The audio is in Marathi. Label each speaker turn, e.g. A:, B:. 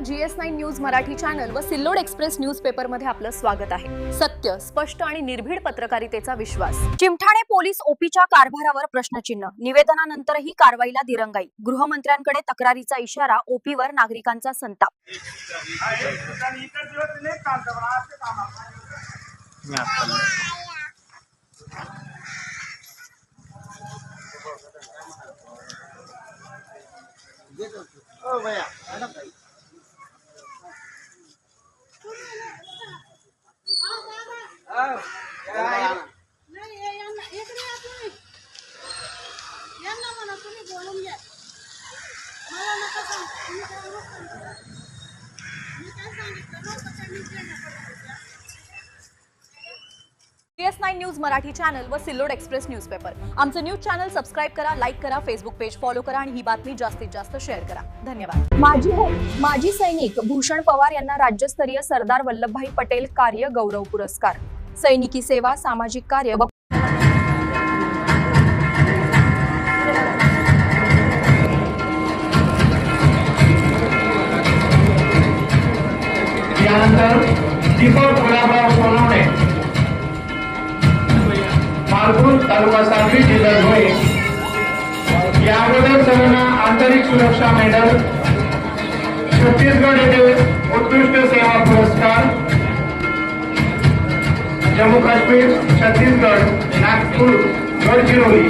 A: GS9 न्यूज मराठी चॅनल व सिल्लोड एक्सप्रेस न्यूज पेपर मध्ये आपलं स्वागत आहे। सत्य, स्पष्ट आणि निर्भीड पत्रकारितेचा विश्वास। चिमठाणे पोलीस ओपीच्या कारभारावर प्रश्नचिन्ह। निवेदनानंतरही कारवाईला दिरंगाई। गृहमंत्र्यांकडे तक्रारीचा इशारा। ओपीवर नागरिकांचा संताप।
B: ओ भैया मैडम भाई
A: GS9 न्यूज मराठी चॅनल व सिल्लोड एक्सप्रेस न्यूज पेपर। आमचं न्यूज चॅनल सबस्क्राइब करा, लाईक करा, फेसबुक पेज फॉलो करा आणि ही बातमी जास्तीत जास्त शेअर करा। धन्यवाद। माजी सैनिक भूषण पवार यांना राज्यस्तरीय सरदार वल्लभभाई पटेल कार्य गौरव पुरस्कार। सैनिकी सेवा, सामाजिक कार्य व
C: यानंतर दीपक गुलाबराव सोनवणे, मालपूर तालुका सांगली जिल्हा धुळे, या अगोदर सर्वांना आंतरिक सुरक्षा मेडल, छत्तीसगड येथे उत्कृष्ट सेवा पुरस्कार, जम्मू काश्मीर, छत्तीसगड, नागपूर, गडचिरोली